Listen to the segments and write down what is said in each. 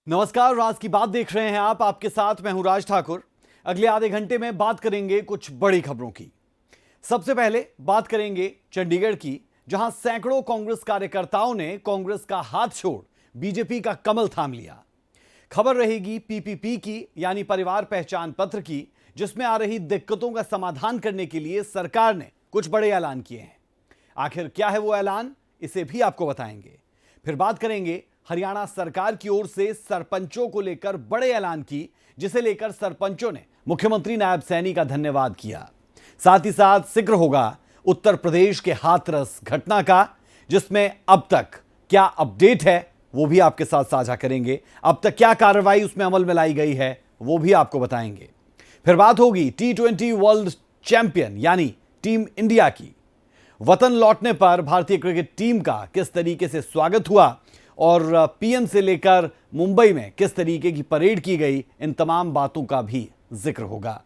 नमस्कार, राज की बात देख रहे हैं आप। आपके साथ मैं हूं राज ठाकुर। अगले आधे घंटे में बात करेंगे कुछ बड़ी खबरों की। सबसे पहले बात करेंगे चंडीगढ़ की, जहां सैकड़ों कांग्रेस कार्यकर्ताओं ने कांग्रेस का हाथ छोड़ बीजेपी का कमल थाम लिया। खबर रहेगी पीपीपी की, यानी परिवार पहचान पत्र की, जिसमें आ रही दिक्कतों का समाधान करने के लिए सरकार ने कुछ बड़े ऐलान किए हैं। आखिर क्या है वो ऐलान, इसे भी आपको बताएंगे। फिर बात करेंगे हरियाणा सरकार की ओर से सरपंचों को लेकर बड़े ऐलान की, जिसे लेकर सरपंचों ने मुख्यमंत्री नायब सैनी का धन्यवाद किया। साथ ही साथ जिक्र होगा उत्तर प्रदेश के हाथरस घटना का, जिसमें अब तक क्या अपडेट है वो भी आपके साथ साझा करेंगे। अब तक क्या कार्रवाई उसमें अमल में लाई गई है वो भी आपको बताएंगे। फिर बात होगी T20 वर्ल्ड चैंपियन यानी टीम इंडिया की। वतन लौटने पर भारतीय क्रिकेट टीम का किस तरीके से स्वागत हुआ और पीएम से लेकर मुंबई में किस तरीके की परेड की गई, इन तमाम बातों का भी जिक्र होगा।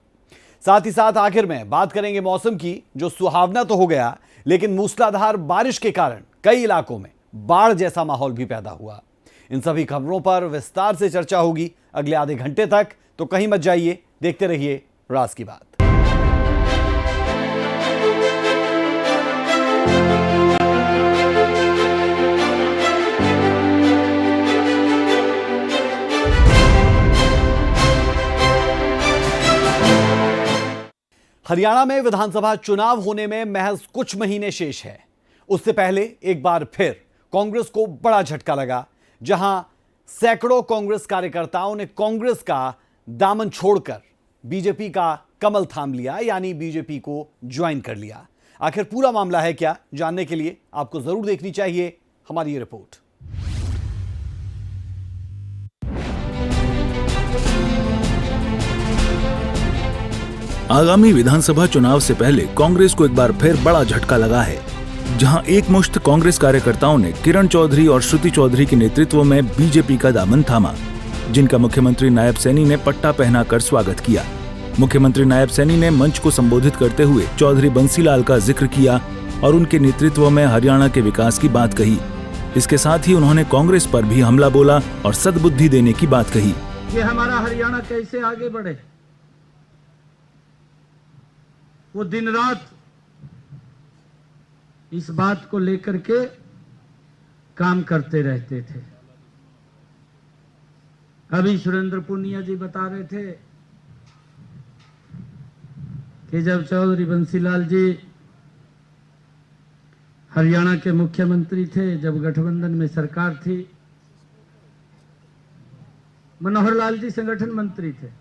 साथ ही साथ आखिर में बात करेंगे मौसम की, जो सुहावना तो हो गया, लेकिन मूसलाधार बारिश के कारण कई इलाकों में बाढ़ जैसा माहौल भी पैदा हुआ। इन सभी खबरों पर विस्तार से चर्चा होगी अगले आधे घंटे तक, तो कहीं मत जाइए, देखते रहिए राज की बात। हरियाणा में विधानसभा चुनाव होने में महज कुछ महीने शेष है। उससे पहले एक बार फिर कांग्रेस को बड़ा झटका लगा, जहां सैकड़ों कांग्रेस कार्यकर्ताओं ने कांग्रेस का दामन छोड़कर बीजेपी का कमल थाम लिया, यानी बीजेपी को ज्वाइन कर लिया। आखिर पूरा मामला है क्या, जानने के लिए आपको जरूर देखनी चाहिए हमारी ये रिपोर्ट। आगामी विधानसभा चुनाव से पहले कांग्रेस को एक बार फिर बड़ा झटका लगा है, जहां एकमुश्त कांग्रेस कार्यकर्ताओं ने किरण चौधरी और श्रुति चौधरी के नेतृत्व में बीजेपी का दामन थामा, जिनका मुख्यमंत्री नायब सैनी ने पट्टा पहनाकर स्वागत किया। मुख्यमंत्री नायब सैनी ने मंच को संबोधित करते हुए चौधरी बंसीलाल का जिक्र किया और उनके नेतृत्व में हरियाणा के विकास की बात कही। इसके साथ ही उन्होंने कांग्रेस पर भी हमला बोला और सद्बुद्धि देने की बात कही। कि हमारा हरियाणा कैसे आगे बढ़े, वो दिन रात इस बात को लेकर के काम करते रहते थे। अभी सुरेंद्र पुनिया जी बता रहे थे कि जब चौधरी बंसीलाल जी हरियाणा के मुख्यमंत्री थे, जब गठबंधन में सरकार थी, मनोहर लाल जी संगठन मंत्री थे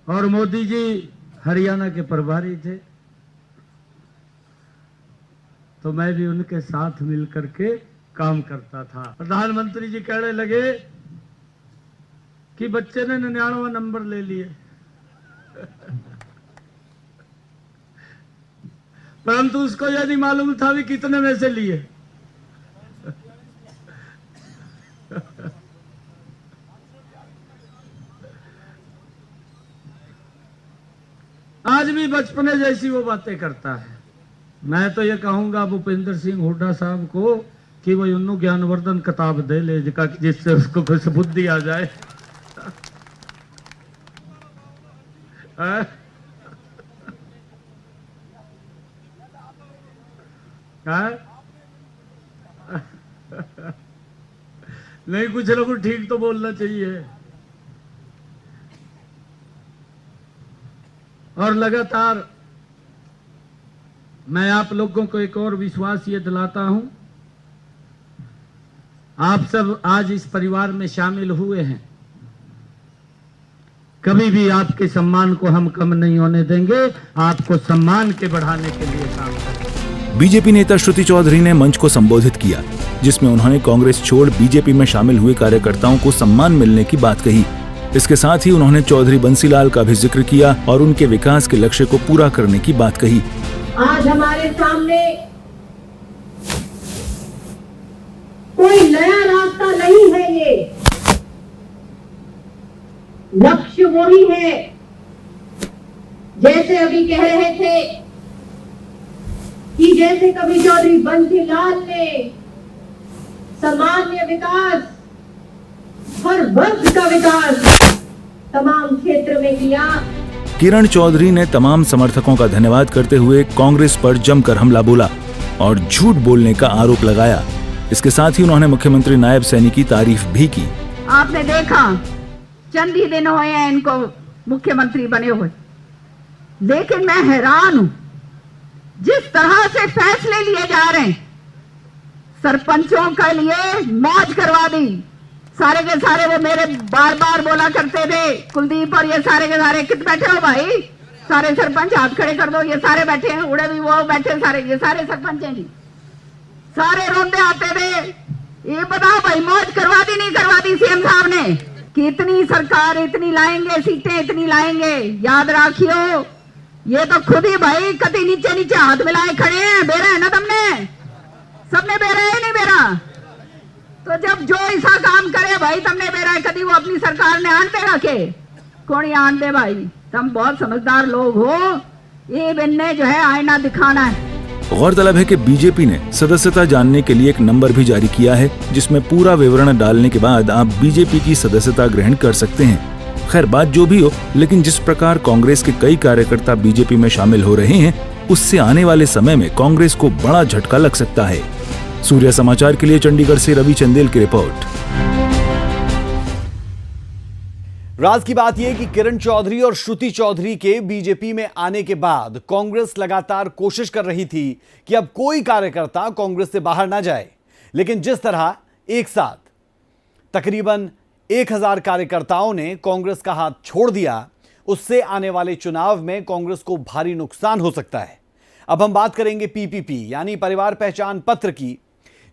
और मोदी जी हरियाणा के प्रभारी थे, तो मैं भी उनके साथ मिलकर के काम करता था। प्रधानमंत्री जी कहने लगे कि बच्चे ने 99 नंबर ले लिए परंतु उसको यह नहीं मालूम था भी कितने में से लिए। आज भी बचपने जैसी वो बातें करता है। मैं तो ये कहूंगा भूपेंद्र सिंह हुड्डा साहब को कि वो उन्नु ज्ञानवर्धन किताब दे ले, जिससे उसको कुछ बुद्धि आ जाए। नहीं, कुछ लोग ठीक तो बोलना चाहिए। और लगातार मैं आप लोगों को एक और विश्वास ये दिलाता हूं, आप सब आज इस परिवार में शामिल हुए हैं, कभी भी आपके सम्मान को हम कम नहीं होने देंगे, आपको सम्मान के बढ़ाने के लिए काम करेंगे। बीजेपी नेता श्रुति चौधरी ने मंच को संबोधित किया, जिसमें उन्होंने कांग्रेस छोड़ बीजेपी में शामिल हुए कार्यकर्ताओं को सम्मान मिलने की बात कही। इसके साथ ही उन्होंने चौधरी बंसीलाल का भी जिक्र किया और उनके विकास के लक्ष्य को पूरा करने की बात कही। आज हमारे सामने कोई नया रास्ता नहीं है, ये लक्ष्य वही है। जैसे अभी कह रहे थे कि जैसे कभी चौधरी बंसीलाल ने सामान्य विकास हर वर्ग का विकास तमाम क्षेत्र में किया। किरण चौधरी ने तमाम समर्थकों का धन्यवाद करते हुए कांग्रेस पर जमकर हमला बोला और झूठ बोलने का आरोप लगाया। इसके साथ ही उन्होंने मुख्यमंत्री नायब सैनी की तारीफ भी की। आपने देखा चंद ही दिन हुए हैं इनको मुख्यमंत्री बने हुए, लेकिन मैं हैरान हूं जिस तरह से फैसले लिए जा रहे हैं। सरपंचों के लिए मौज करवा दी, सारे के सारे वो मेरे बार बार बोला करते थे कुलदीप और ये सारे के सारे, कित बैठे हो भाई सारे सरपंच, हाथ खड़े कर दो, ये सारे बैठे हैं, उड़े भी वो बैठे सारे, ये सारे सरपंच हैं जी, सारे रोंदे आते थे। ये बताओ भाई मौज करवा दी नहीं करवा दी सीएम साहब ने कि इतनी सरकार इतनी लाएंगे, सीटें इतनी लाएंगे। याद रखियो ये तो खुद ही भाई कभी नीचे नीचे हाथ मिलाए खड़े हैं, बेरा है ना तुमने, सबने बेरा है नहीं बेरा, तो जब जो ऐसा काम करे भाई तुमने बेरा कभी वो अपनी सरकार ने आन दे रखे, कौन ही आन दे भाई, तुम बहुत समझदार लोग हो, ये बिन्ने जो है आईना दिखाना है। गौरतलब है कि बीजेपी ने सदस्यता जानने के लिए एक नंबर भी जारी किया है, जिसमें पूरा विवरण डालने के बाद आप बीजेपी की सदस्यता ग्रहण कर सकते हैं। खैर बात जो भी हो, लेकिन जिस प्रकार कांग्रेस के कई कार्यकर्ता बीजेपी में शामिल हो रहे हैं, उससे आने वाले समय में कांग्रेस को बड़ा झटका लग सकता है। सूर्य समाचार के लिए चंडीगढ़ से रवि चंदेल की रिपोर्ट। राज की बात यह कि किरण चौधरी और श्रुति चौधरी के बीजेपी में आने के बाद कांग्रेस लगातार कोशिश कर रही थी कि अब कोई कार्यकर्ता कांग्रेस से बाहर ना जाए, लेकिन जिस तरह एक साथ तकरीबन 1000 कार्यकर्ताओं ने कांग्रेस का हाथ छोड़ दिया, उससे आने वाले चुनाव में कांग्रेस को भारी नुकसान हो सकता है। अब हम बात करेंगे पीपीपी यानी परिवार पहचान पत्र की,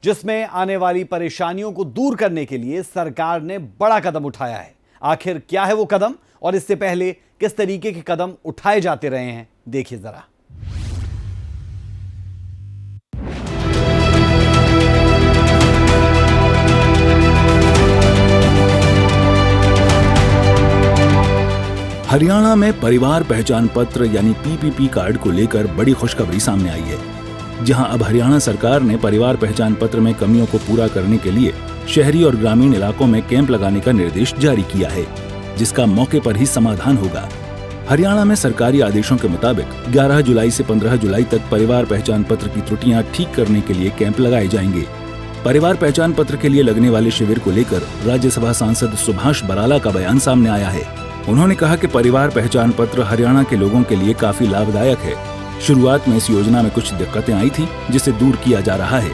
जिसमें आने वाली परेशानियों को दूर करने के लिए सरकार ने बड़ा कदम उठाया है। आखिर क्या है वो कदम और इससे पहले किस तरीके के कदम उठाए जाते रहे हैं, देखिए जरा। हरियाणा में परिवार पहचान पत्र यानी पीपीपी कार्ड को लेकर बड़ी खुशखबरी सामने आई है, जहां अब हरियाणा सरकार ने परिवार पहचान पत्र में कमियों को पूरा करने के लिए शहरी और ग्रामीण इलाकों में कैंप लगाने का निर्देश जारी किया है, जिसका मौके पर ही समाधान होगा। हरियाणा में सरकारी आदेशों के मुताबिक 11 जुलाई से 15 जुलाई तक परिवार पहचान पत्र की त्रुटियां ठीक करने के लिए कैंप लगाए जाएंगे। परिवार पहचान पत्र के लिए लगने वाले शिविर को लेकर राज्यसभा सांसद सुभाष बराला का बयान सामने आया है। उन्होंने कहा कि परिवार पहचान पत्र हरियाणा के लोगों के लिए काफी लाभदायक है। शुरुआत में इस योजना में कुछ दिक्कतें आई थी, जिसे दूर किया जा रहा है।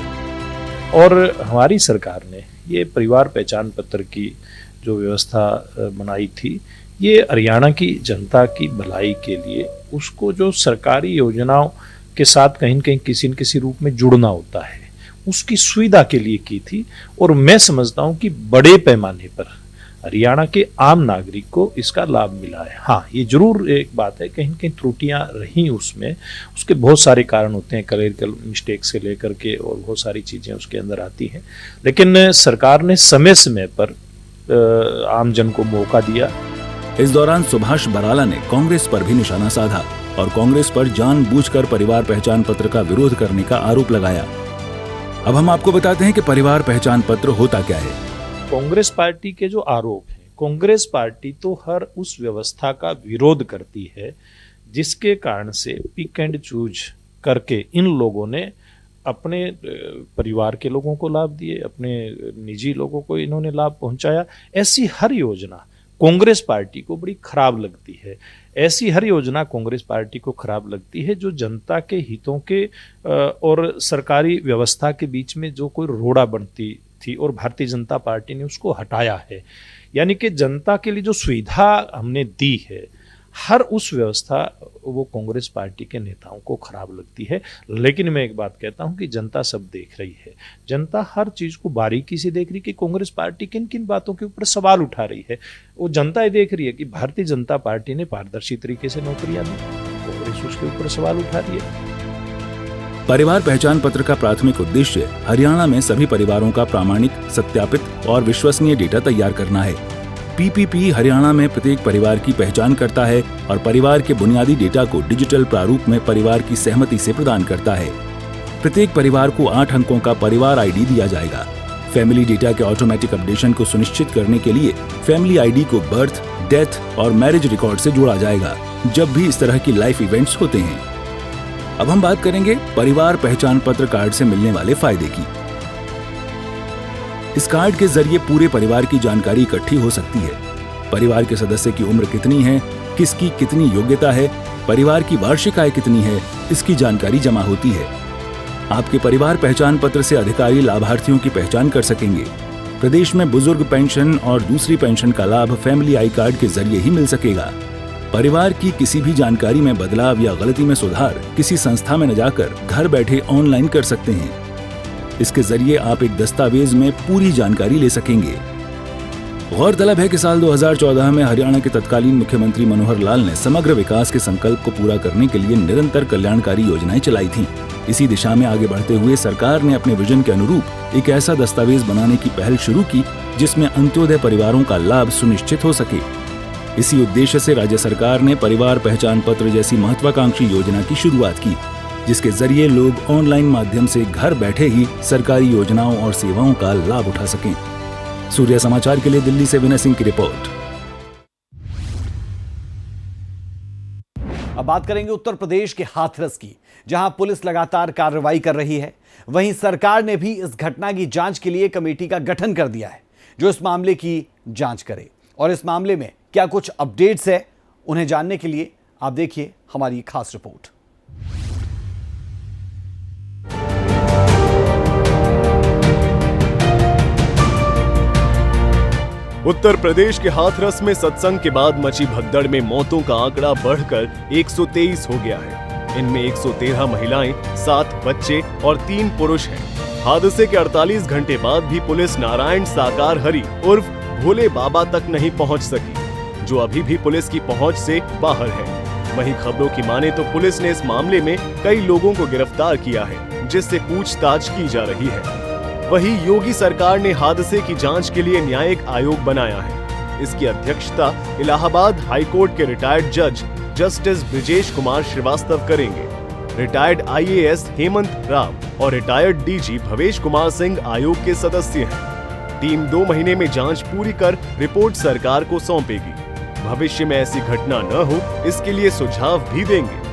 और हमारी सरकार ने ये परिवार पहचान पत्र की जो व्यवस्था बनाई थी, ये हरियाणा की जनता की भलाई के लिए उसको जो सरकारी योजनाओं के साथ कहीं न कहीं किसी न किसी रूप में जुड़ना होता है, उसकी सुविधा के लिए की थी। और मैं समझता हूँ कि बड़े पैमाने पर हरियाणा के आम नागरिक को इसका लाभ मिला है। हाँ, ये जरूर एक बात है, कहीं न कहीं त्रुटियां रही उसमें, उसके बहुत सारे कारण होते हैं, क्लरिकल मिस्टेक से लेकर के और बहुत सारी चीजें उसके अंदर आती हैं, लेकिन सरकार ने समय समय पर आम जन को मौका दिया। इस दौरान सुभाष बराला ने कांग्रेस पर भी निशाना साधा और कांग्रेस पर जानबूझकर परिवार पहचान पत्र का विरोध करने का आरोप लगाया। अब हम आपको बताते हैं कि परिवार पहचान पत्र होता क्या है। कांग्रेस पार्टी के जो आरोप हैं, कांग्रेस पार्टी तो हर उस व्यवस्था का विरोध करती है जिसके कारण से पिक एंड चूज करके इन लोगों ने अपने परिवार के लोगों को लाभ दिए, अपने निजी लोगों को इन्होंने लाभ पहुंचाया। ऐसी हर योजना कांग्रेस पार्टी को बड़ी खराब लगती है। ऐसी हर योजना कांग्रेस पार्टी को खराब लगती है जो जनता के हितों के और सरकारी व्यवस्था के बीच में जो कोई रोड़ा बनती थी, और भारतीय जनता पार्टी ने उसको हटाया है। यानी कि जनता के लिए जो सुविधा हमने दी है, हर उस व्यवस्था वो कांग्रेस पार्टी के नेताओं को खराब लगती है। लेकिन मैं एक बात कहता हूं कि जनता सब देख रही है, जनता हर चीज को बारीकी से देख रही है कि कांग्रेस पार्टी किन किन बातों के ऊपर सवाल उठा रही है। वो जनता ये देख रही है कि भारतीय जनता पार्टी ने पारदर्शी तरीके से नौकरियां दी, कांग्रेस उसके ऊपर सवाल उठा रही है। परिवार पहचान पत्र का प्राथमिक उद्देश्य हरियाणा में सभी परिवारों का प्रामाणिक, सत्यापित और विश्वसनीय डेटा तैयार करना है। पीपीपी हरियाणा में प्रत्येक परिवार की पहचान करता है और परिवार के बुनियादी डेटा को डिजिटल प्रारूप में परिवार की सहमति से प्रदान करता है। प्रत्येक परिवार को 8 अंकों का परिवार आईडी दिया जाएगा। फैमिली डेटा के ऑटोमेटिक अपडेशन को सुनिश्चित करने के लिए फैमिली आईडी को बर्थ, डेथ और मैरिज रिकॉर्ड से जोड़ा जाएगा जब भी इस तरह की लाइफ इवेंट्स होते हैं। अब हम बात करेंगे परिवार पहचान पत्र कार्ड से मिलने वाले फायदे की। इस कार्ड के जरिए पूरे परिवार की जानकारी इकट्ठी हो सकती है। परिवार के सदस्य की उम्र कितनी है, किसकी कितनी योग्यता है, परिवार की वार्षिक आय कितनी है, इसकी जानकारी जमा होती है। आपके परिवार पहचान पत्र से अधिकारी लाभार्थियों की पहचान कर सकेंगे। प्रदेश में बुजुर्ग पेंशन और दूसरी पेंशन का लाभ फैमिली आई कार्ड के जरिए ही मिल सकेगा। परिवार की किसी भी जानकारी में बदलाव या गलती में सुधार किसी संस्था में न जाकर घर बैठे ऑनलाइन कर सकते हैं। इसके जरिए आप एक दस्तावेज में पूरी जानकारी ले सकेंगे। गौरतलब है कि साल 2014 में हरियाणा के तत्कालीन मुख्यमंत्री मनोहर लाल ने समग्र विकास के संकल्प को पूरा करने के लिए निरंतर कल्याणकारी योजनाएं चलाई थीं। इसी दिशा में आगे बढ़ते हुए सरकार ने अपने विजन के अनुरूप एक ऐसा दस्तावेज बनाने की पहल शुरू की जिसमें अंत्योदय परिवारों का लाभ सुनिश्चित हो सके। इसी उद्देश्य से राज्य सरकार ने परिवार पहचान पत्र जैसी महत्वाकांक्षी योजना की शुरुआत की, जिसके जरिए लोग ऑनलाइन माध्यम से घर बैठे ही सरकारी योजनाओं और सेवाओं का लाभ उठा सकें। सूर्य समाचार के लिए दिल्ली से विनय सिंह की रिपोर्ट। अब बात करेंगे उत्तर प्रदेश के हाथरस की, जहां पुलिस लगातार कार्रवाई कर रही है। वहीं सरकार ने भी इस घटना की जांच के लिए कमेटी का गठन कर दिया है जो इस मामले की जांच करे। और इस मामले में क्या कुछ अपडेट्स है, उन्हें जानने के लिए आप देखिए हमारी खास रिपोर्ट। उत्तर प्रदेश के हाथरस में सत्संग के बाद मची भगदड़ में मौतों का आंकड़ा बढ़कर 123 हो गया है। इनमें 113 महिलाएं, 7 बच्चे और 3 पुरुष हैं। हादसे के 48 घंटे बाद भी पुलिस नारायण साकार हरि उर्फ भोले बाबा तक नहीं पहुंच सकी, जो अभी भी पुलिस की पहुंच से बाहर है। वहीं खबरों की माने तो पुलिस ने इस मामले में कई लोगों को गिरफ्तार किया है, जिससे पूछताछ की जा रही है। वहीं योगी सरकार ने हादसे की जांच के लिए न्यायिक आयोग बनाया है। इसकी अध्यक्षता इलाहाबाद हाईकोर्ट के रिटायर्ड जज जस्टिस ब्रिजेश कुमार श्रीवास्तव करेंगे। रिटायर्ड IAS हेमंत राव और रिटायर्ड DG भवेश कुमार सिंह आयोग के सदस्य हैं। टीम 2 महीने में जांच पूरी कर रिपोर्ट सरकार को सौंपेगी। भविष्य में ऐसी घटना न हो, इसके लिए सुझाव भी देंगे।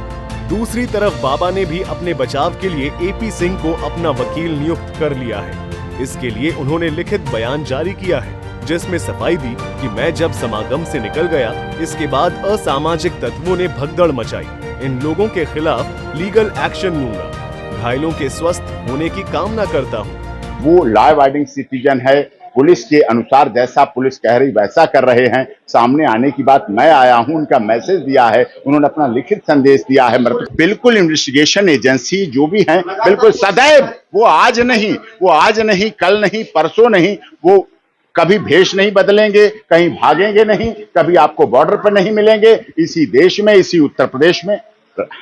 दूसरी तरफ बाबा ने भी अपने बचाव के लिए AP सिंह को अपना वकील नियुक्त कर लिया है। इसके लिए उन्होंने लिखित बयान जारी किया है, जिसमें सफाई दी कि मैं जब समागम से निकल गया, इसके बाद असामाजिक तत्वों ने भगदड़ मचाई। इन लोगों के खिलाफ लीगल एक्शन लूंगा। घायलों के स्वस्थ होने की कामना करता हूँ। वो लॉ अबाइडिंग सिटीजन है। पुलिस के अनुसार जैसा पुलिस कह रही वैसा कर रहे हैं। सामने आने की बात मैं आया हूं, उनका मैसेज दिया है, उन्होंने अपना लिखित संदेश दिया है। बिल्कुल इन्वेस्टिगेशन एजेंसी जो भी है, बिल्कुल सदैव वो आज नहीं, कल नहीं, परसों नहीं, वो कभी भेष नहीं बदलेंगे, कहीं भागेंगे नहीं, कभी आपको बॉर्डर पर नहीं मिलेंगे। इसी देश में, इसी उत्तर प्रदेश में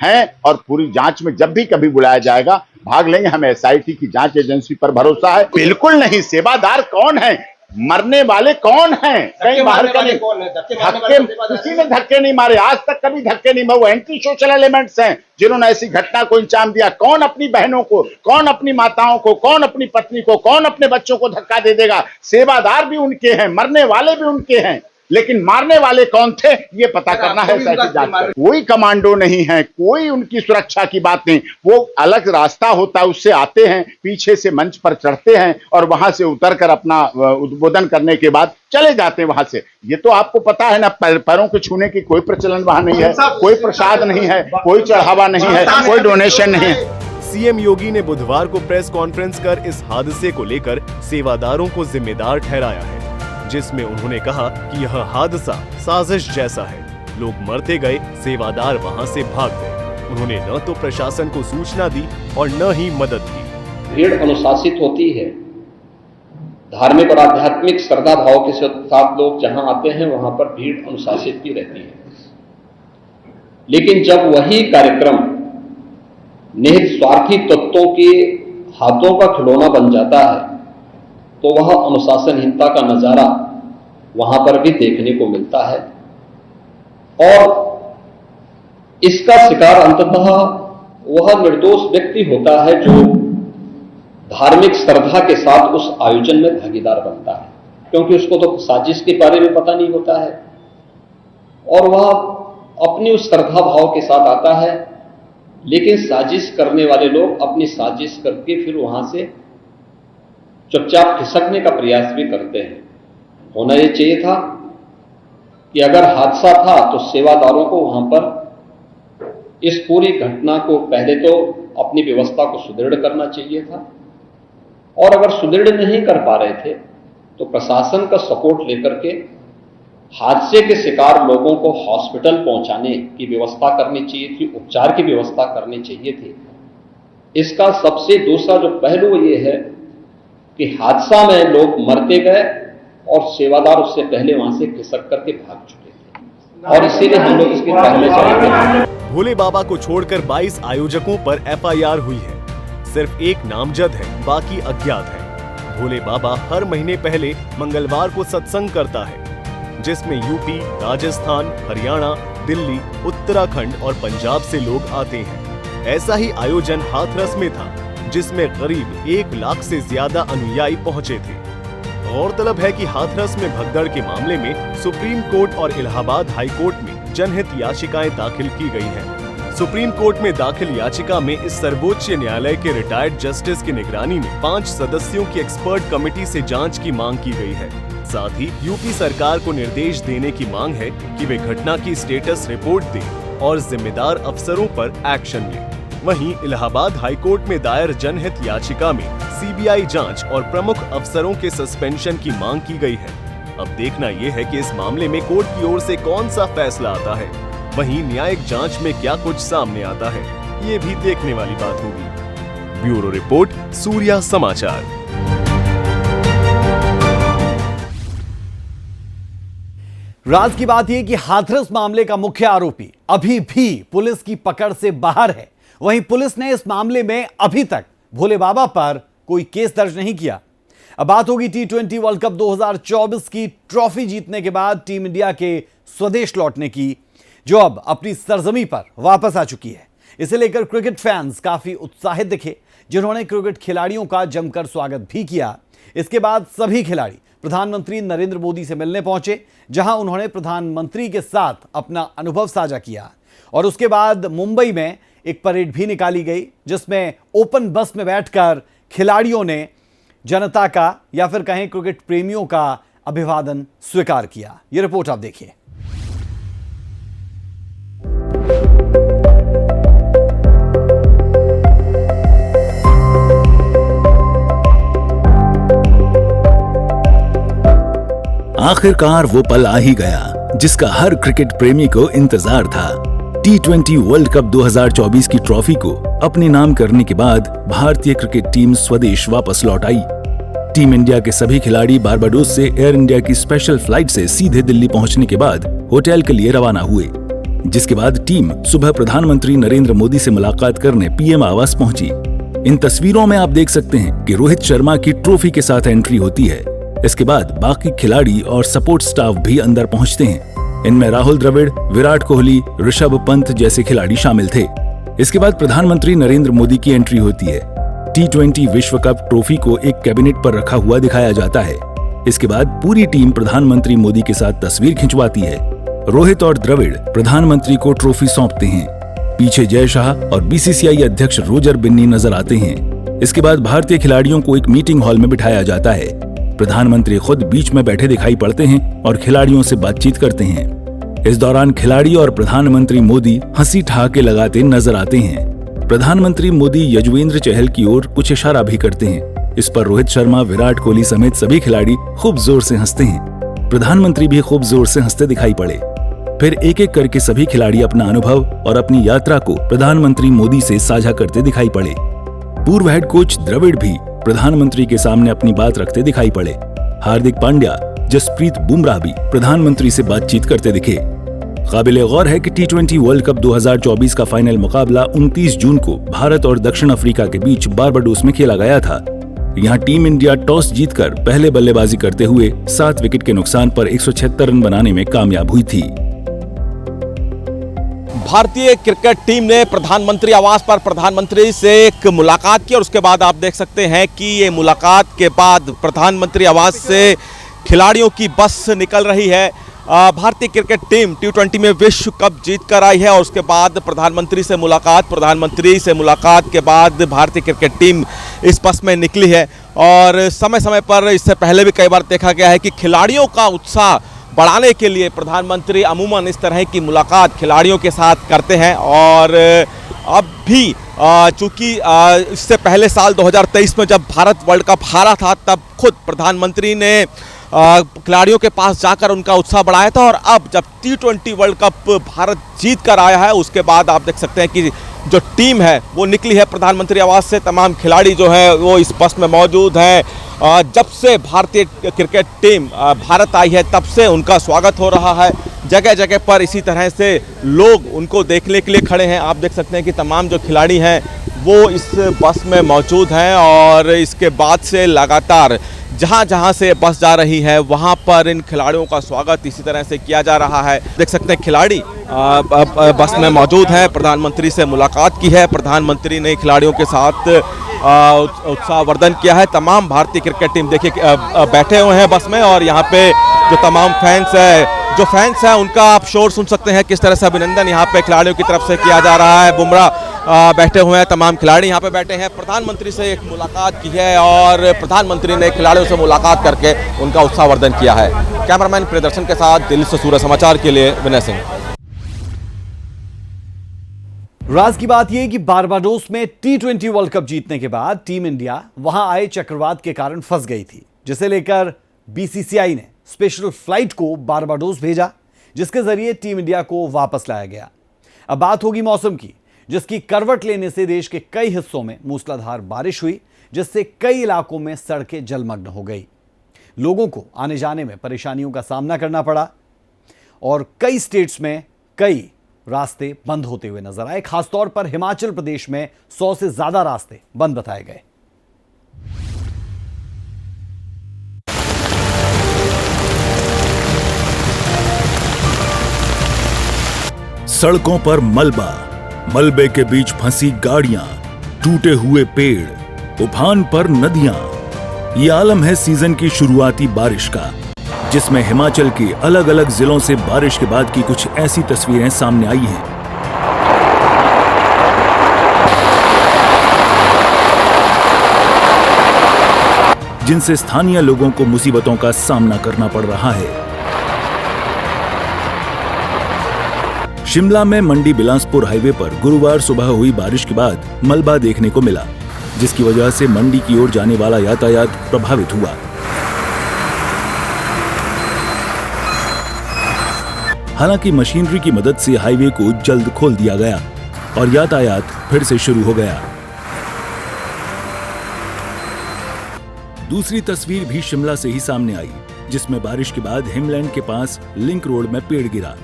हैं और पूरी जांच में जब भी कभी बुलाया जाएगा भाग लेंगे। हमें SIT की जांच एजेंसी पर भरोसा है। बिल्कुल नहीं। सेवादार कौन है, मरने वाले कौन हैं? कहीं बाहर का नहीं, किसी ने धक्के नहीं मारे, आज तक कभी धक्के नहीं मारे। एंटी सोशल एलिमेंट्स हैं जिन्होंने ऐसी घटना को अंजाम दिया। कौन अपनी बहनों को, कौन अपनी माताओं को, कौन अपनी पत्नी को, कौन अपने बच्चों को धक्का दे देगा? सेवादार भी उनके हैं, मरने वाले भी उनके हैं, लेकिन मारने वाले कौन थे ये पता करना है। कोई कमांडो नहीं है, कोई उनकी सुरक्षा की बात नहीं। वो अलग रास्ता होता है, उससे आते हैं, पीछे से मंच पर चढ़ते हैं और वहां से उतरकर अपना उद्बोधन करने के बाद चले जाते हैं वहां से। ये तो आपको पता है ना, पैरों को छूने की कोई प्रचलन वहां नहीं है, कोई प्रसाद नहीं है, कोई चढ़ावा नहीं है, कोई डोनेशन नहीं है। CM योगी ने बुधवार को प्रेस कॉन्फ्रेंस कर इस हादसे को लेकर सेवादारों को जिम्मेदार ठहराया है, जिसमें उन्होंने कहा कि यह हादसा साजिश जैसा है। लोग मरते गए, सेवादार वहां से भाग गए। उन्होंने न तो प्रशासन को सूचना दी और न ही मदद की। भीड़ अनुशासित होती है। धार्मिक और आध्यात्मिक श्रद्धा भाव के साथ लोग जहां आते हैं वहां पर भीड़ अनुशासित भी रहती है। लेकिन जब वही कार्यक्रम निहित स्वार्थी तत्वों के हाथों का खिलौना बन जाता है तो वह अनुशासनहीनता का नजारा वहां पर भी देखने को मिलता है और इसका शिकार अंततः वह निर्दोष व्यक्ति होता है जो धार्मिक श्रद्धा के साथ उस आयोजन में भागीदार बनता है, क्योंकि उसको तो साजिश के बारे में पता नहीं होता है और वह अपनी उस श्रद्धा भाव के साथ आता है, लेकिन साजिश करने वाले लोग अपनी साजिश करके फिर वहां से चुपचाप खिसकने का प्रयास भी करते हैं। होना यह चाहिए था कि अगर हादसा था तो सेवादारों को वहां पर इस पूरी घटना को पहले तो अपनी व्यवस्था को सुदृढ़ करना चाहिए था, और अगर सुदृढ़ नहीं कर पा रहे थे तो प्रशासन का सपोर्ट लेकर के हादसे के शिकार लोगों को हॉस्पिटल पहुंचाने की व्यवस्था करनी चाहिए थी, उपचार की व्यवस्था करनी चाहिए थी। इसका सबसे दूसरा जो पहलू ये है कि हादसा में लोग मरते गए और सेवादार उससे पहले वहां से खिसक करके भाग चुके थे, और इसीलिए हम लोग इसके पहले चलेंगे। भोले बाबा को छोड़कर 22 आयोजकों पर FIR हुई है। सिर्फ एक नामजद है, बाकी अज्ञात है। भोले बाबा हर महीने पहले मंगलवार को सत्संग करता है, जिसमें यूपी, राजस्थान, हरियाणा, दिल्ली, उत्तराखंड और पंजाब से लोग आते हैं। ऐसा ही आयोजन हाथरस में था, जिसमें करीब 1 लाख से ज्यादा अनुयायी पहुंचे थे। गौरतलब है कि हाथरस में भगदड़ के मामले में सुप्रीम कोर्ट और इलाहाबाद हाई कोर्ट में जनहित याचिकाएं दाखिल की गई हैं। सुप्रीम कोर्ट में दाखिल याचिका में इस सर्वोच्च न्यायालय के रिटायर्ड जस्टिस की निगरानी में 5 सदस्यों की एक्सपर्ट कमेटी से जांच की मांग की गई है। साथ ही यूपी सरकार को निर्देश देने की मांग है कि वे घटना की स्टेटस रिपोर्ट दें और जिम्मेदार अफसरों पर एक्शन लें। वहीं इलाहाबाद हाईकोर्ट में दायर जनहित याचिका में CBI जांच और प्रमुख अफसरों के सस्पेंशन की मांग की गई है। अब देखना यह है कि इस मामले में कोर्ट की ओर से कौन सा फैसला आता है। वहीं न्यायिक जांच में क्या कुछ सामने आता है, ये भी देखने वाली बात होगी। ब्यूरो रिपोर्ट, सूर्या समाचार। राज की बात यह कि हाथरस मामले का मुख्य आरोपी अभी भी पुलिस की पकड़ से बाहर है। वहीं पुलिस ने इस मामले में अभी तक भोले बाबा पर कोई केस दर्ज नहीं किया। अब बात होगी T20 वर्ल्ड कप 2024 की ट्रॉफी जीतने के बाद टीम इंडिया के स्वदेश लौटने की, जो अब अपनी सरजमी पर वापस आ चुकी है। इसे लेकर क्रिकेट फैंस काफी उत्साहित दिखे, जिन्होंने क्रिकेट खिलाड़ियों का जमकर स्वागत भी किया। इसके बाद सभी खिलाड़ी प्रधानमंत्री नरेंद्र मोदी से मिलने पहुंचे, जहां उन्होंने प्रधानमंत्री के साथ अपना अनुभव साझा किया। और उसके बाद मुंबई में एक परेड भी निकाली गई, जिसमें ओपन बस में बैठकर खिलाड़ियों ने जनता का या फिर कहें क्रिकेट प्रेमियों का अभिवादन स्वीकार किया। यह रिपोर्ट आप देखिए। आखिरकार वो पल आ ही गया जिसका हर क्रिकेट प्रेमी को इंतजार था। T20 वर्ल्ड कप 2024 की ट्रॉफी को अपने नाम करने के बाद भारतीय क्रिकेट टीम स्वदेश वापस लौट आई। टीम इंडिया के सभी खिलाड़ी बारबाडोस से एयर इंडिया की स्पेशल फ्लाइट से सीधे दिल्ली पहुंचने के बाद होटल के लिए रवाना हुए, जिसके बाद टीम सुबह प्रधानमंत्री नरेंद्र मोदी से मुलाकात करने PM आवास पहुंची। इन तस्वीरों में आप देख सकते हैं कि रोहित शर्मा की ट्रॉफी के साथ एंट्री होती है। इसके बाद बाकी खिलाड़ी और सपोर्ट स्टाफ भी अंदर पहुंचते हैं। इनमें राहुल द्रविड़, विराट कोहली, ऋषभ पंत जैसे खिलाड़ी शामिल थे। इसके बाद प्रधानमंत्री नरेंद्र मोदी की एंट्री होती है। T20 विश्व कप ट्रॉफी को एक कैबिनेट पर रखा हुआ दिखाया जाता है। इसके बाद पूरी टीम प्रधानमंत्री मोदी के साथ तस्वीर खिंचवाती है। रोहित और द्रविड़ प्रधानमंत्री को ट्रॉफी सौंपते हैं। पीछे जय शाह और BCCI अध्यक्ष रोजर बिन्नी नजर आते हैं। इसके बाद भारतीय खिलाड़ियों को एक मीटिंग हॉल में बिठाया जाता है। प्रधानमंत्री खुद बीच में बैठे दिखाई पड़ते हैं और खिलाड़ियों से बातचीत करते हैं। इस दौरान खिलाड़ी और प्रधानमंत्री मोदी हंसी ठहाके लगाते नजर आते हैं। प्रधानमंत्री मोदी यजुवेंद्र चहल की ओर कुछ इशारा भी करते हैं। इस पर रोहित शर्मा, विराट कोहली समेत सभी खिलाड़ी खूब जोर से हंसते हैं। प्रधानमंत्री भी खूब जोर से हंसते दिखाई पड़े। फिर एक एक करके सभी खिलाड़ी अपना अनुभव और अपनी यात्रा को प्रधानमंत्री मोदी से साझा करते दिखाई पड़े। पूर्व हेड कोच द्रविड़ भी प्रधानमंत्री के सामने अपनी बात रखते दिखाई पड़े। हार्दिक पांड्या, जसप्रीत बुमराह भी प्रधानमंत्री से बातचीत करते दिखे। काबिले गौर है कि T20 वर्ल्ड कप 2024 का फाइनल मुकाबला 29 जून को भारत और दक्षिण अफ्रीका के बीच बारबाडोस में खेला गया था। यहां टीम इंडिया टॉस जीतकर पहले बल्लेबाजी करते हुए 7 विकेट के नुकसान पर 176 रन बनाने में कामयाब हुई थी। भारतीय क्रिकेट टीम ने प्रधानमंत्री आवास पर प्रधानमंत्री से एक मुलाकात की और उसके बाद आप देख सकते हैं कि ये मुलाकात के बाद प्रधानमंत्री आवास से खिलाड़ियों की बस निकल रही है। भारतीय क्रिकेट टीम T20 में विश्व कप जीत कर आई है और उसके बाद प्रधानमंत्री से मुलाकात के बाद भारतीय क्रिकेट टीम इस बस में निकली है। और समय समय पर इससे पहले भी कई बार देखा गया है कि खिलाड़ियों का उत्साह बढ़ाने के लिए प्रधानमंत्री अमूमन इस तरह की मुलाकात खिलाड़ियों के साथ करते हैं। और अब भी चूंकि इससे पहले साल 2023 में जब भारत वर्ल्ड कप हारा था तब खुद प्रधानमंत्री ने खिलाड़ियों के पास जाकर उनका उत्साह बढ़ाया था। और अब जब T20 वर्ल्ड कप भारत जीत कर आया है उसके बाद आप देख सकते हैं कि जो टीम है वो निकली है प्रधानमंत्री आवास से। तमाम खिलाड़ी जो है वो इस बस में मौजूद हैं। जब से भारतीय क्रिकेट टीम भारत आई है तब से उनका स्वागत हो रहा है। जगह जगह पर इसी तरह से लोग उनको देखने के लिए खड़े हैं। आप देख सकते हैं कि तमाम जो खिलाड़ी हैं वो इस बस में मौजूद हैं और इसके बाद से लगातार जहां जहां से बस जा रही है वहां पर इन खिलाड़ियों का स्वागत इसी तरह से किया जा रहा है। देख सकते हैं खिलाड़ी बस में मौजूद हैं। प्रधानमंत्री से मुलाकात की है। प्रधानमंत्री ने खिलाड़ियों के साथ उत्साहवर्धन किया है। तमाम भारतीय क्रिकेट टीम देखिए बैठे हुए हैं बस में और यहाँ पे जो तमाम फैंस हैं उनका आप शोर सुन सकते हैं। किस तरह से अभिनंदन यहाँ पे खिलाड़ियों की तरफ से किया जा रहा है। बुमराह बैठे हुए हैं। तमाम खिलाड़ी यहाँ पे बैठे हैं। प्रधानमंत्री से एक मुलाकात की है और प्रधानमंत्री ने खिलाड़ियों से मुलाकात करके उनका उत्साहवर्धन किया है। कैमरामैन प्रियदर्शन के साथ दिल्ली से सूर्य समाचार के लिए विनय सिंह। राज की बात यह कि बारबाडोस में T20 वर्ल्ड कप जीतने के बाद टीम इंडिया वहां आए चक्रवात के कारण फंस गई थी, जिसे लेकर BCCI ने स्पेशल फ्लाइट को बारबाडोस भेजा, जिसके जरिए टीम इंडिया को वापस लाया गया। अब बात होगी मौसम की, जिसकी करवट लेने से देश के कई हिस्सों में मूसलाधार बारिश हुई, जिससे कई इलाकों में सड़कें जलमग्न हो गई। लोगों को आने जाने में परेशानियों का सामना करना पड़ा और कई स्टेट्स में कई रास्ते बंद होते हुए नजर आए। खासतौर पर हिमाचल प्रदेश में 100 से ज्यादा रास्ते बंद बताए गए। सड़कों पर मलबे के बीच फंसी गाड़ियां, टूटे हुए पेड़, उफान पर नदियां। ये आलम है सीजन की शुरुआती बारिश का, जिसमें हिमाचल के अलग अलग जिलों से बारिश के बाद की कुछ ऐसी तस्वीरें सामने आई हैं। जिनसे स्थानीय लोगों को मुसीबतों का सामना करना पड़ रहा है। शिमला में मंडी बिलासपुर हाईवे पर गुरुवार सुबह हुई बारिश के बाद मलबा देखने को मिला, जिसकी वजह से मंडी की ओर जाने वाला यातायात प्रभावित हुआ। हालांकि मशीनरी की मदद से हाईवे को जल्द खोल दिया गया और यातायात फिर से शुरू हो गया। दूसरी तस्वीर भी शिमला से ही सामने आई, जिसमें बारिश के बाद हिमलैंड के पास लिंक रोड में पेड़ गिरा।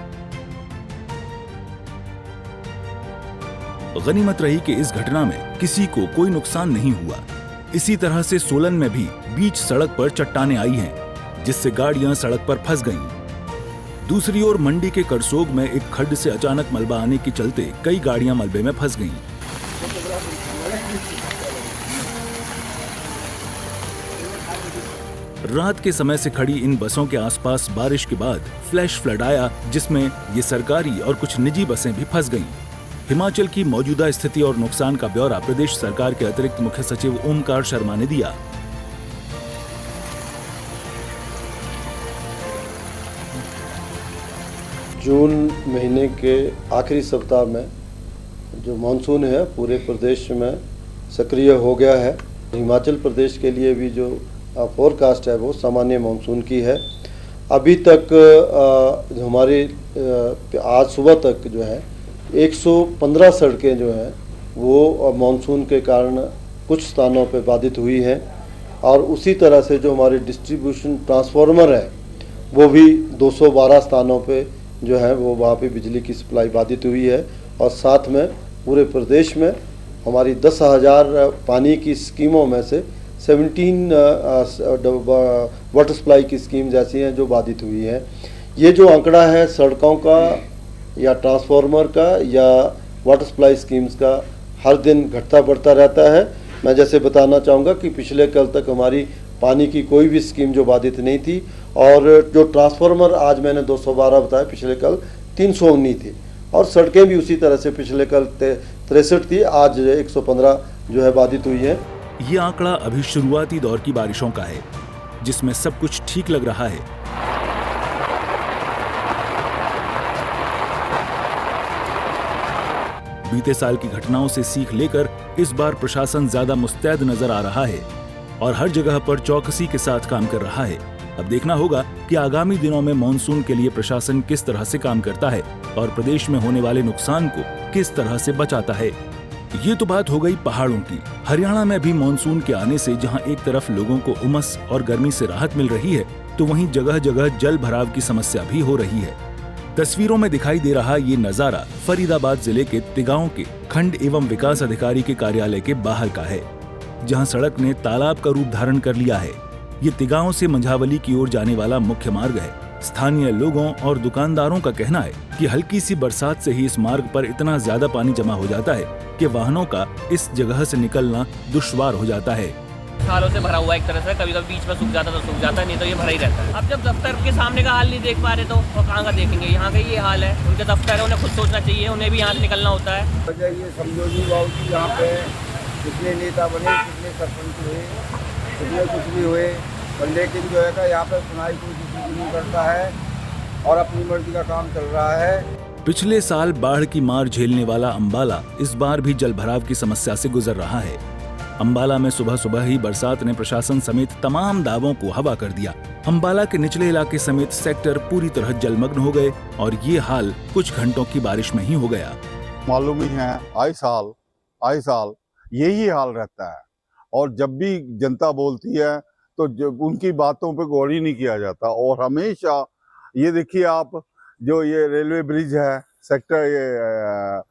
गनीमत रही कि इस घटना में किसी को कोई नुकसान नहीं हुआ। इसी तरह से सोलन में भी बीच सड़क पर चट्टानें आई हैं, जिससे गाड़ियां सड़क पर फंस गईं। दूसरी ओर मंडी के करसोग में एक खड्ड से अचानक मलबा आने के चलते कई गाड़ियां मलबे में फंस गईं। रात के समय से खड़ी इन बसों के आसपास बारिश के बाद फ्लैश फ्लड आया, जिसमें ये सरकारी और कुछ निजी बसें भी फंस गईं। हिमाचल की मौजूदा स्थिति और नुकसान का ब्यौरा प्रदेश सरकार के अतिरिक्त मुख्य सचिव ओमकार शर्मा ने दिया। जून महीने के आखिरी सप्ताह में जो मानसून है पूरे प्रदेश में सक्रिय हो गया है। हिमाचल प्रदेश के लिए भी जो फोरकास्ट है वो सामान्य मानसून की है। अभी तक हमारी आज सुबह तक जो है 115 सड़कें जो हैं वो मानसून के कारण कुछ स्थानों पे बाधित हुई हैं और उसी तरह से जो हमारे डिस्ट्रीब्यूशन ट्रांसफार्मर है वो भी 212 स्थानों पे जो है वो वहाँ पे बिजली की सप्लाई बाधित हुई है। और साथ में पूरे प्रदेश में हमारी 10,000 पानी की स्कीमों में से 17 वाटर सप्लाई की स्कीम्स ऐसी हैं जो बाधित हुई हैं। ये जो आंकड़ा है सड़कों का या ट्रांसफार्मर का या वाटर सप्लाई स्कीम्स का हर दिन घटता बढ़ता रहता है। मैं जैसे बताना चाहूँगा कि पिछले कल तक हमारी पानी की कोई भी स्कीम जो बाधित नहीं थी, और जो ट्रांसफार्मर आज मैंने 212 बताया, पिछले कल 319 थी, और सड़कें भी उसी तरह से पिछले कल 63 थी, आज 115 जो है बाधित हुई है। ये आंकड़ा अभी शुरुआती दौर की बारिशों का है, जिसमें सब कुछ ठीक लग रहा है। बीते साल की घटनाओं से सीख लेकर इस बार प्रशासन ज्यादा मुस्तैद नजर आ रहा है और हर जगह पर चौकसी के साथ काम कर रहा है। अब देखना होगा कि आगामी दिनों में मॉनसून के लिए प्रशासन किस तरह से काम करता है और प्रदेश में होने वाले नुकसान को किस तरह से बचाता है। ये तो बात हो गई पहाड़ों की। हरियाणा में भी मॉनसून के आने से जहां एक तरफ लोगों को उमस और गर्मी से राहत मिल रही है, तो वहीं जगह जगह जल भराव की समस्या भी हो रही है। तस्वीरों में दिखाई दे रहा ये नजारा फरीदाबाद जिले के तिगांव के खंड एवं विकास अधिकारी के कार्यालय के बाहर का है, जहां सड़क ने तालाब का रूप धारण कर लिया है। ये तिगांव से मंझावली की ओर जाने वाला मुख्य मार्ग है। स्थानीय लोगों और दुकानदारों का कहना है कि हल्की सी बरसात से ही इस मार्ग पर इतना ज्यादा पानी जमा हो जाता है कि वाहनों का इस जगह से निकलना दुश्वार हो जाता है। सालों से भरा हुआ एक तरह से, कभी कभी बीच में सूख जाता तो सूख जाता, नहीं तो ये भरा ही रहता है। अब जब दफ्तर के सामने का हाल नहीं देख पा रहे तो कहाँ का देखेंगे। यहाँ का ये हाल है, उनके दफ्तर है, उन्हें खुद सोचना चाहिए, उन्हें भी यहाँ से निकलना होता है। ये समझो जी बाबू जी, यहाँ पे कितने नेता बने, कितने सरपंच हुए, कितने कुछ भी हुए, और लेकिन जो है यहाँ पे सुनाई कोई किसी नहीं करता है और अपनी मर्जी का काम चल रहा है। पिछले साल बाढ़ की मार झेलने वाला अंबाला इस बार भी जल भराव की समस्या से गुजर रहा है। अंबाला में सुबह सुबह ही बरसात ने प्रशासन समेत तमाम दावों को हवा कर दिया। अंबाला के निचले इलाके समेत सेक्टर पूरी तरह जलमग्न हो गए और ये हाल कुछ घंटों की बारिश में ही हो गया। मालूम ही है, आए साल यही हाल रहता है, और जब भी जनता बोलती है तो उनकी बातों पे गौर ही नहीं किया जाता। और हमेशा ये देखिए आप, जो ये रेलवे ब्रिज है सेक्टर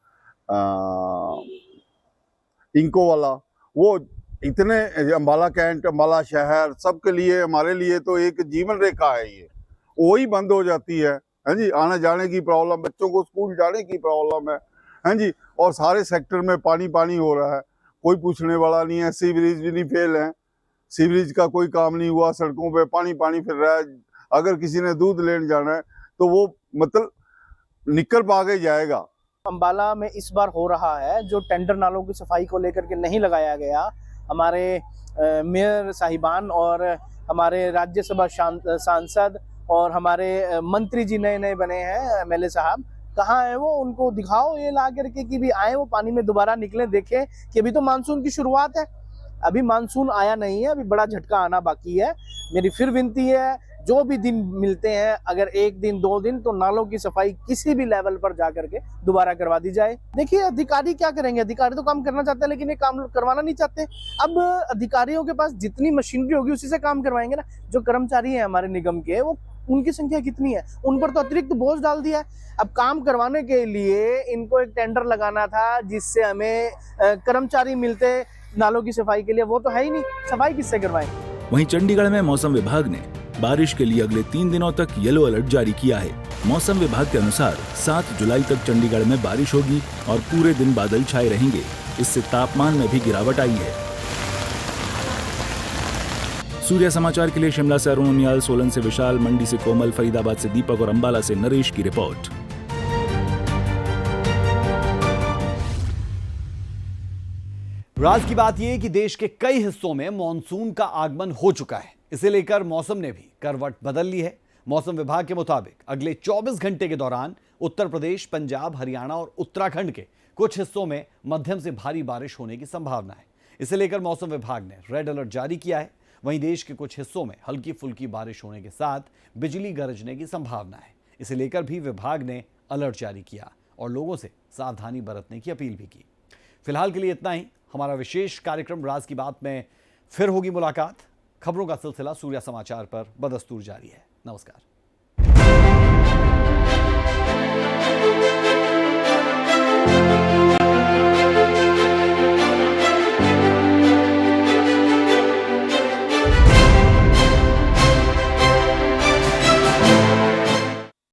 इंको वाला, वो इतने अंबाला कैंट, अंबाला शहर, सबके लिए, हमारे लिए तो एक जीवन रेखा है। ये वही बंद हो जाती है जी। आने जाने की प्रॉब्लम, बच्चों को स्कूल जाने की प्रॉब्लम है जी, और सारे सेक्टर में पानी पानी हो रहा है, कोई पूछने वाला नहीं है। सीवरेज भी नहीं फेल है, सीवरेज का कोई काम नहीं हुआ, सड़कों पे पानी पानी फिर रहा है। अगर किसी ने दूध लेने जाना है तो वो मतलब निकल पा के जाएगा। अंबाला में इस बार हो रहा है जो टेंडर नालों की सफाई को लेकर के नहीं लगाया गया। हमारे मेयर साहिबान और हमारे राज्यसभा सांसद और हमारे मंत्री जी नए नए बने हैं, एमएलए साहब, कहाँ है वो? उनको दिखाओ ये ला करके कि भी आए वो पानी में दोबारा निकले, देखें कि अभी तो मानसून की शुरुआत है, अभी मानसून आया नहीं है, अभी बड़ा झटका आना बाकी है। मेरी फिर विनती है, जो भी दिन मिलते हैं, अगर एक दिन 2 दिन, तो नालों की सफाई किसी भी लेवल पर जाकर के दोबारा करवा दी जाए। देखिए अधिकारी क्या करेंगे, अधिकारी तो काम करना चाहते हैं लेकिन ये काम करवाना नहीं चाहते। अब अधिकारियों के पास जितनी मशीनरी होगी उसी से काम करवाएंगे ना। जो कर्मचारी हैं हमारे निगम के, वो उनकी संख्या कितनी है, उन पर तो अतिरिक्त बोझ डाल दिया है। अब काम करवाने के लिए इनको एक टेंडर लगाना था जिससे हमें कर्मचारी मिलते नालों की सफाई के लिए, वो तो है ही नहीं, सफाई किससे करवाएं। वहीं चंडीगढ़ में मौसम विभाग ने बारिश के लिए अगले 3 दिनों तक येलो अलर्ट जारी किया है। मौसम विभाग के अनुसार 7 जुलाई तक चंडीगढ़ में बारिश होगी और पूरे दिन बादल छाए रहेंगे। इससे तापमान में भी गिरावट आई है। सूर्या समाचार के लिए शिमला से अरुण उनियाल, सोलन से विशाल, मंडी से कोमल, फरीदाबाद से दीपक और अंबाला से नरेश की रिपोर्ट। राज की बात यह है कि देश के कई हिस्सों में मानसून का आगमन हो चुका है। इसे लेकर मौसम ने भी करवट बदल ली है। मौसम विभाग के मुताबिक अगले 24 घंटे के दौरान उत्तर प्रदेश, पंजाब, हरियाणा और उत्तराखंड के कुछ हिस्सों में मध्यम से भारी बारिश होने की संभावना है। इसे लेकर मौसम विभाग ने रेड अलर्ट जारी किया है। वहीं देश के कुछ हिस्सों में हल्की फुल्की बारिश होने के साथ बिजली गरजने की संभावना है। इसे लेकर भी विभाग ने अलर्ट जारी किया और लोगों से सावधानी बरतने की अपील भी की। फिलहाल के लिए इतना ही। हमारा विशेष कार्यक्रम राज की बात में फिर होगी मुलाकात। खबरों का सिलसिला सूर्या समाचार पर बदस्तूर जारी है। नमस्कार।